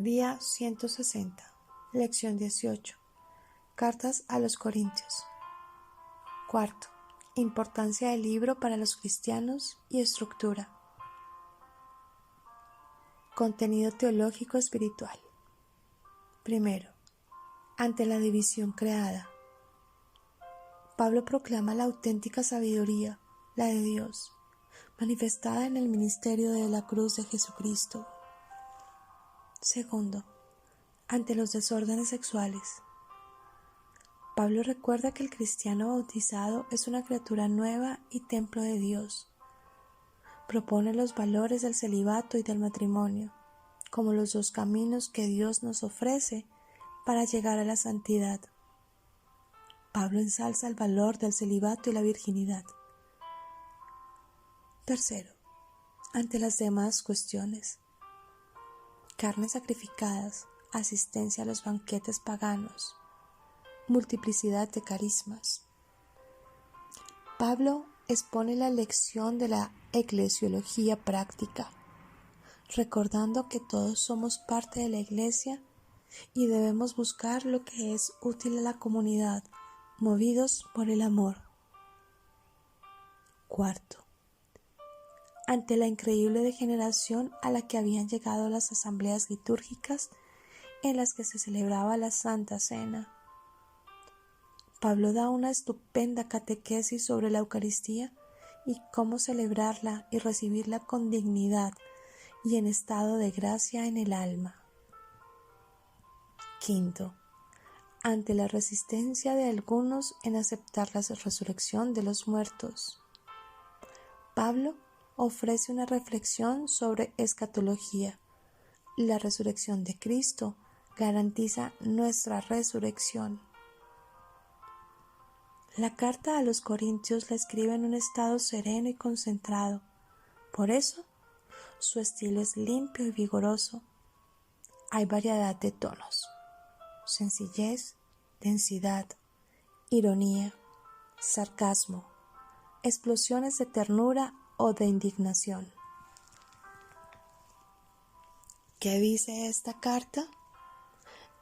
Día 160. Lección 18. Cartas a los Corintios. Cuarto. Importancia del libro para los cristianos y estructura. Contenido teológico espiritual. Primero. Ante la división creada. Pablo proclama la auténtica sabiduría, la de Dios, manifestada en el ministerio de la cruz de Jesucristo. Segundo, ante los desórdenes sexuales. Pablo recuerda que el cristiano bautizado es una criatura nueva y templo de Dios. Propone los valores del celibato y del matrimonio, como los dos caminos que Dios nos ofrece para llegar a la santidad. Pablo ensalza el valor del celibato y la virginidad. Tercero, ante las demás cuestiones. Carnes sacrificadas, asistencia a los banquetes paganos, multiplicidad de carismas. Pablo expone la lección de la eclesiología práctica, recordando que todos somos parte de la iglesia y debemos buscar lo que es útil a la comunidad, movidos por el amor. Cuarto, ante la increíble degeneración a la que habían llegado las asambleas litúrgicas en las que se celebraba la Santa Cena. Pablo da una estupenda catequesis sobre la Eucaristía y cómo celebrarla y recibirla con dignidad y en estado de gracia en el alma. Quinto, ante la resistencia de algunos en aceptar la resurrección de los muertos. Pablo ofrece una reflexión sobre escatología. La resurrección de Cristo garantiza nuestra resurrección. La carta a los Corintios la escribe en un estado sereno y concentrado. Por eso, su estilo es limpio y vigoroso. Hay variedad de tonos, sencillez, densidad, ironía, sarcasmo, explosiones de ternura o de indignación. ¿Qué dice esta carta?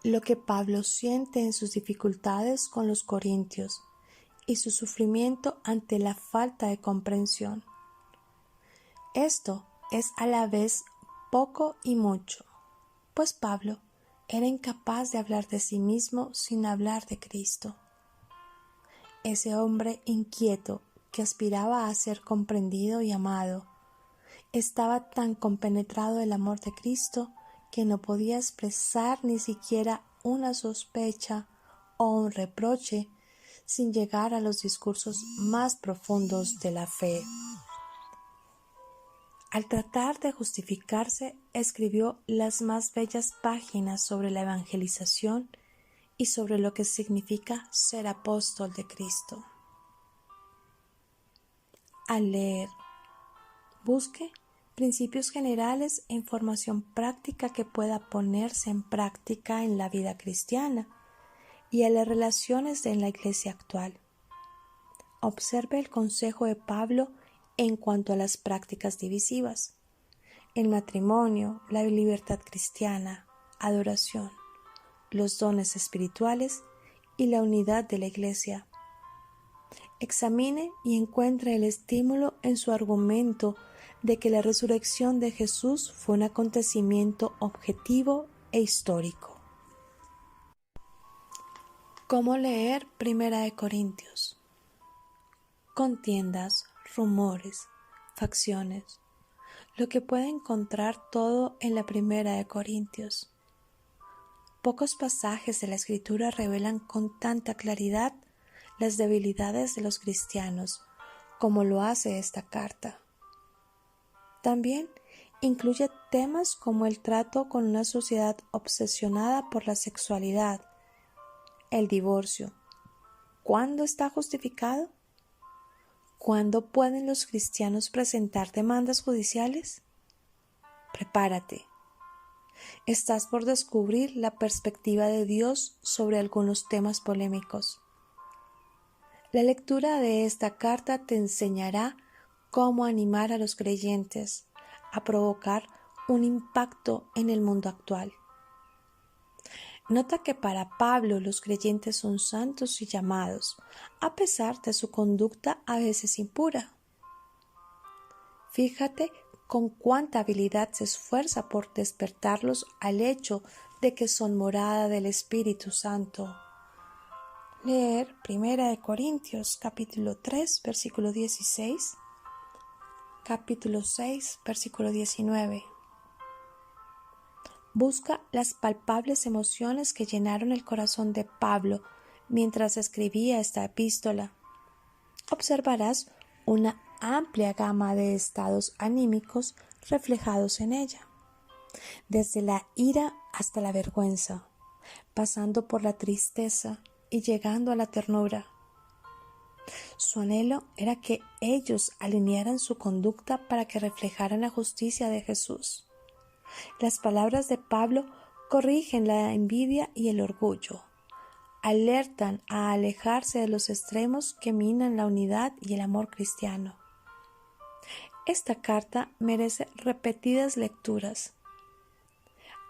Lo que Pablo siente en sus dificultades con los corintios y su sufrimiento ante la falta de comprensión. Esto es a la vez poco y mucho, pues Pablo era incapaz de hablar de sí mismo sin hablar de Cristo. Ese hombre inquieto que aspiraba a ser comprendido y amado, estaba tan compenetrado del amor de Cristo que no podía expresar ni siquiera una sospecha o un reproche sin llegar a los discursos más profundos de la fe. Al tratar de justificarse, escribió las más bellas páginas sobre la evangelización y sobre lo que significa ser apóstol de Cristo. Al leer, busque principios generales e información práctica que pueda ponerse en práctica en la vida cristiana y en las relaciones en la iglesia actual. Observe el consejo de Pablo en cuanto a las prácticas divisivas, el matrimonio, la libertad cristiana, adoración, los dones espirituales y la unidad de la iglesia. Examine y encuentre el estímulo en su argumento de que la resurrección de Jesús fue un acontecimiento objetivo e histórico. ¿Cómo leer Primera de Corintios? Contiendas, rumores, facciones, lo que puede encontrar todo en la Primera de Corintios. Pocos pasajes de la Escritura revelan con tanta claridad las debilidades de los cristianos como lo hace esta carta. También incluye temas como el trato con una sociedad obsesionada por la sexualidad, el divorcio. ¿Cuándo está justificado? ¿Cuándo pueden los cristianos presentar demandas judiciales? Prepárate. Estás por descubrir la perspectiva de Dios sobre algunos temas polémicos. La lectura de esta carta te enseñará cómo animar a los creyentes a provocar un impacto en el mundo actual Nota que para Pablo los creyentes son santos y llamados, a pesar de su conducta a veces impura. Fíjate con cuánta habilidad se esfuerza por despertarlos al hecho de que son morada del Espíritu Santo. Leer 1 Corintios capítulo 3 versículo 16, capítulo 6 versículo 19. Busca las palpables emociones que llenaron el corazón de Pablo mientras escribía esta epístola. Observarás una amplia gama de estados anímicos reflejados en ella, desde la ira hasta la vergüenza, pasando por la tristeza y llegando a la ternura. Su anhelo era que ellos alinearan su conducta para que reflejaran la justicia de Jesús. Las palabras de Pablo corrigen la envidia y el orgullo, alertan a alejarse de los extremos que minan la unidad y el amor cristiano. Esta carta merece repetidas lecturas.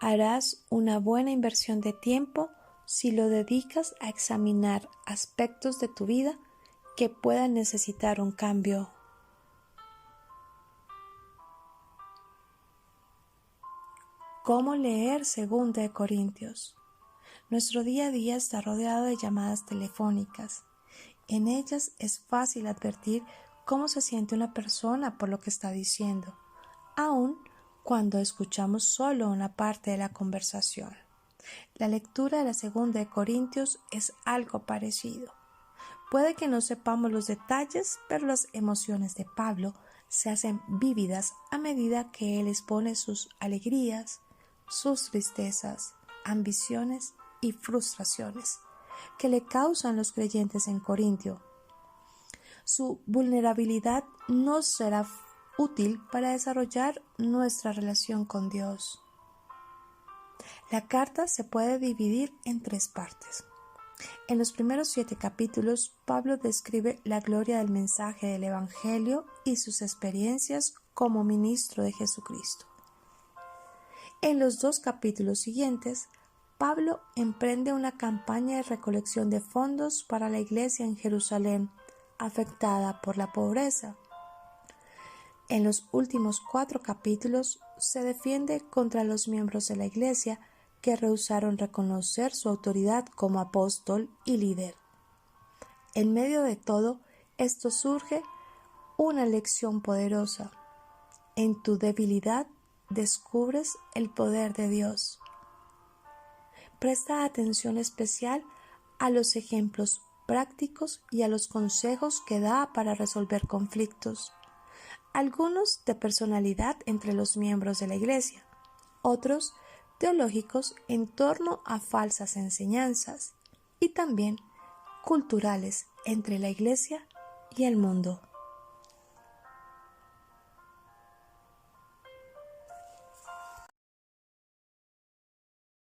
Harás una buena inversión de tiempo si lo dedicas a examinar aspectos de tu vida que puedan necesitar un cambio. ¿Cómo leer 2 Corintios? Nuestro día a día está rodeado de llamadas telefónicas. En ellas es fácil advertir cómo se siente una persona por lo que está diciendo, aun cuando escuchamos solo una parte de la conversación. La lectura de la 2 Corintios es algo parecido. Puede que no sepamos los detalles, pero las emociones de Pablo se hacen vívidas a medida que él expone sus alegrías, sus tristezas, ambiciones y frustraciones que le causan los creyentes en Corintio. Su vulnerabilidad nos será útil para desarrollar nuestra relación con Dios. La carta se puede dividir en 3 partes. En los primeros 7 capítulos, Pablo describe la gloria del mensaje del Evangelio y sus experiencias como ministro de Jesucristo. En los 2 capítulos siguientes, Pablo emprende una campaña de recolección de fondos para la iglesia en Jerusalén, afectada por la pobreza. En los últimos 4 capítulos, se defiende contra los miembros de la iglesia que rehusaron reconocer su autoridad como apóstol y líder. En medio de todo esto surge una lección poderosa. En tu debilidad descubres el poder de Dios. Presta atención especial a los ejemplos prácticos y a los consejos que da para resolver conflictos, algunos de personalidad entre los miembros de la iglesia, otros teológicos en torno a falsas enseñanzas y también culturales entre la iglesia y el mundo.